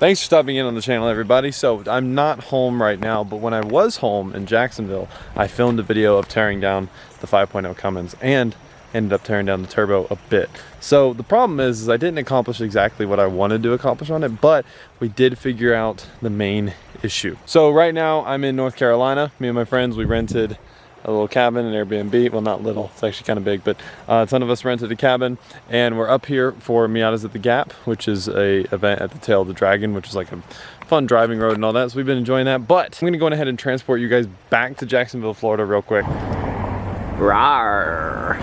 Thanks for stopping in on the channel, everybody. So I'm not home right now, but when I was home in Jacksonville, I filmed a video of tearing down the 5.0 Cummins and ended up tearing down the turbo a bit. So the problem is I didn't accomplish exactly what I wanted to accomplish on it, but we did figure out the main issue. So right now I'm in North Carolina. Me and my friends, we rented a little cabin, an Airbnb. Well, not little, it's actually kind of big, but a ton of us rented a cabin, and we're up here for Miatas at the Gap, which is a event at the Tail of the Dragon, which is like a fun driving road and all that. So we've been enjoying that, but I'm gonna go ahead and transport you guys back to Jacksonville, Florida real quick. Rawr.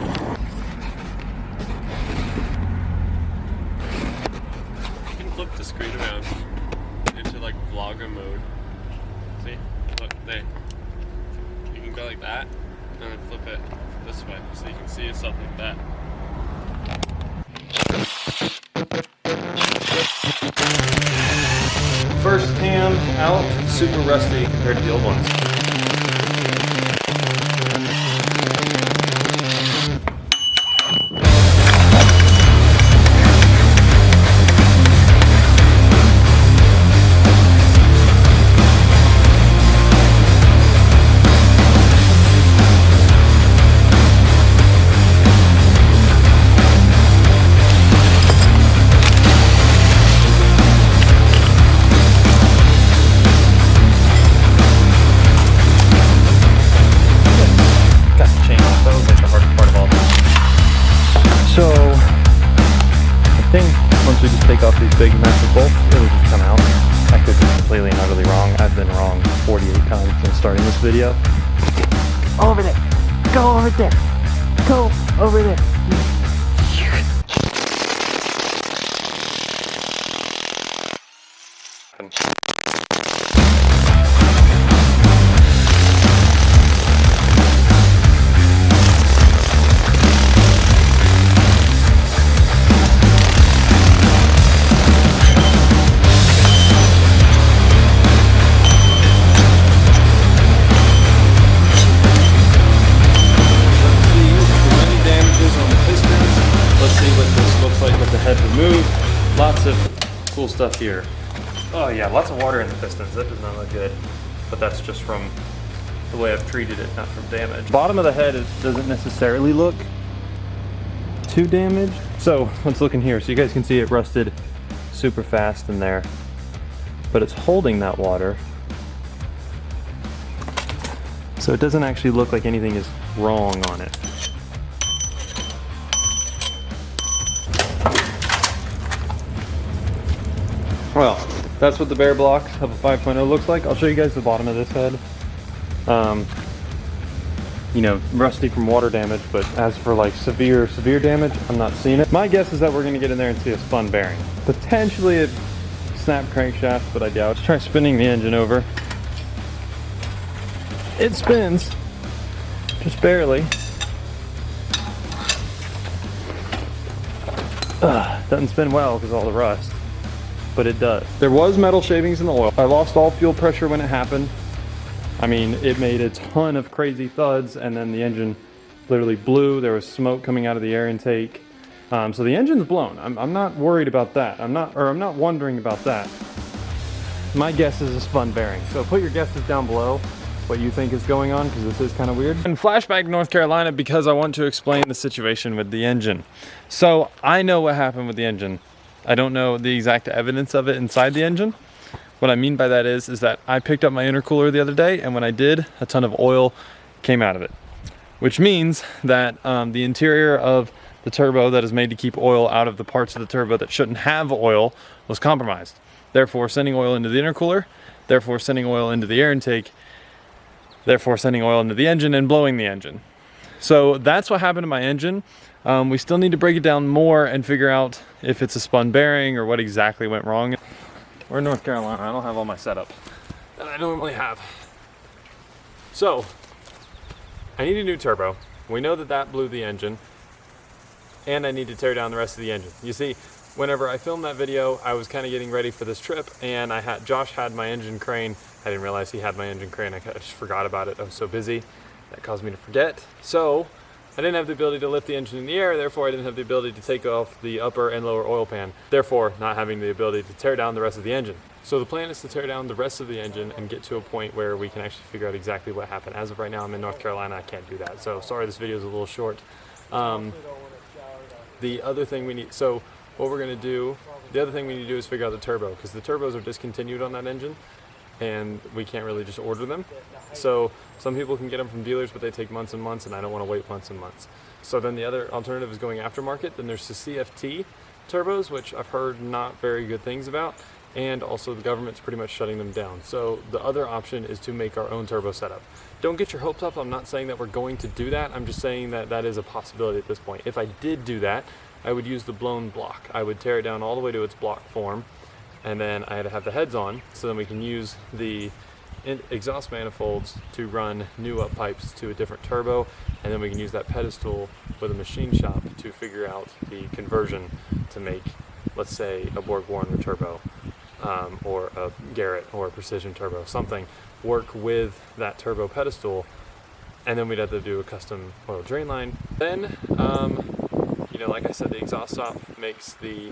You can flip the screen around into like vlogger mode. See? Look, there. You can go like that and then flip it this way so you can see yourself like that. First cam out, super rusty compared to the old ones. Once we just take off these big massive bolts, it'll just come out. I could be completely and utterly wrong. I've been wrong 48 times since starting this video. Over there! Go over there! Go over there! Lots of cool stuff here. Oh yeah, lots of water in the pistons. That does not look good. But that's just from the way I've treated it, not from damage. Bottom of the head doesn't necessarily look too damaged. So let's look in here. So you guys can see it rusted super fast in there. But it's holding that water. So it doesn't actually look like anything is wrong on it. Well, that's what the bare block of a 5.0 looks like. I'll show you guys the bottom of this head. You know, rusty from water damage, but as for like severe damage, I'm not seeing it. My guess is that we're gonna get in there and see a spun bearing. Potentially a snapped crankshaft, but I doubt. Let's try spinning the engine over. It spins, just barely. Doesn't spin well because of all the rust. But it does. There was metal shavings in the oil. I lost all fuel pressure when it happened. I mean, it made a ton of crazy thuds, and then the engine literally blew. There was smoke coming out of the air intake. So the engine's blown. I'm not worried about that. I'm not wondering about that. My guess is a spun bearing. So put your guesses down below what you think is going on, because this is kind of weird. And flashback to North Carolina because I want to explain the situation with the engine. So I know what happened with the engine. I don't know the exact evidence of it inside the engine. What I mean by that is that I picked up my intercooler the other day, and when I did, a ton of oil came out of it. Which means that the interior of the turbo that is made to keep oil out of the parts of the turbo that shouldn't have oil was compromised. Therefore sending oil into the intercooler, therefore sending oil into the air intake, therefore sending oil into the engine and blowing the engine. So that's what happened to my engine. We still need to break it down more and figure out if it's a spun bearing or what exactly went wrong. We're in North Carolina. I don't have all my setup that I normally have. So, I need a new turbo. We know that that blew the engine, and I need to tear down the rest of the engine. You see, whenever I filmed that video, I was kind of getting ready for this trip, and Josh had my engine crane. I didn't realize he had my engine crane. I just forgot about it. I was so busy. That caused me to forget. So I didn't have the ability to lift the engine in the air, therefore I didn't have the ability to take off the upper and lower oil pan, therefore not having the ability to tear down the rest of the engine. So the plan is to tear down the rest of the engine and get to a point where we can actually figure out exactly what happened. As of right now, I'm in North Carolina, I can't do that. So sorry this video is a little short. The other thing we need, so what we're gonna do, the other thing we need to do is figure out the turbo, because the turbos are discontinued on that engine and we can't really just order them. So some people can get them from dealers, but they take months and months, and I don't want to wait months and months. So then the other alternative is going aftermarket. Then there's the CFT turbos, which I've heard not very good things about, and also the government's pretty much shutting them down. So the other option is to make our own turbo setup. Don't get your hopes up. I'm not saying that we're going to do that. I'm just saying that that is a possibility at this point. If I did do that, I would use the blown block. I would tear it down all the way to its block form, and then I had to have the heads on, so then we can use the exhaust manifolds to run new up pipes to a different turbo, and then we can use that pedestal with a machine shop to figure out the conversion to make, let's say, a Borg-Warner turbo, or a Garrett or a Precision turbo, something, work with that turbo pedestal, and then we'd have to do a custom oil drain line. Then, you know, like I said, the exhaust stop makes the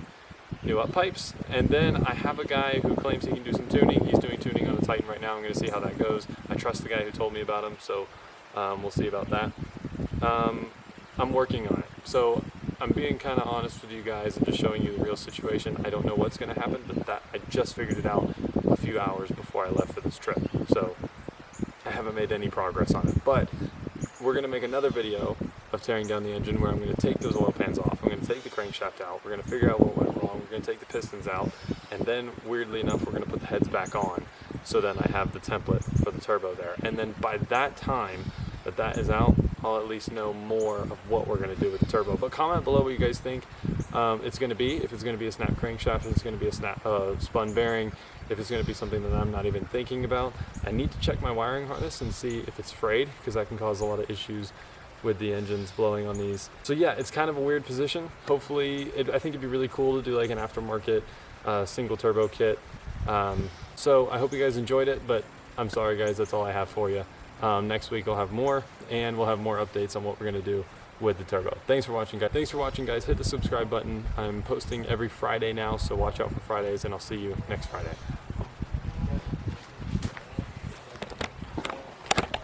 new up pipes, and then I have a guy who claims he can do some tuning. He's doing tuning on a Titan right now. I'm going to see how that goes. I trust the guy who told me about him, so we'll see about that. I'm working on it, so I'm being kind of honest with you guys and just showing you the real situation. I don't know what's going to happen, but that I just figured it out a few hours before I left for this trip, so I haven't made any progress on it. But we're going to make another video of tearing down the engine where I'm going to take those oil pans off. I'm going to take the crankshaft out. We're going to figure out what went wrong. We're going to take the pistons out, and then weirdly enough, we're going to put the heads back on. So then I have the template for the turbo there. And then by that time that is out, I'll at least know more of what we're going to do with the turbo. But comment below what you guys think it's going to be. If it's going to be a snap crankshaft, if it's going to be a snap spun bearing, if it's going to be something that I'm not even thinking about. I need to check my wiring harness and see if it's frayed, because that can cause a lot of issues with the engines blowing on these. So yeah, it's kind of a weird position. Hopefully, I think it'd be really cool to do like an aftermarket single turbo kit. So I hope you guys enjoyed it, but I'm sorry guys, that's all I have for you. Next week I'll have more, and we'll have more updates on what we're gonna do with the turbo. Thanks for watching guys. Hit the subscribe button. I'm posting every Friday now, so watch out for Fridays, and I'll see you next Friday.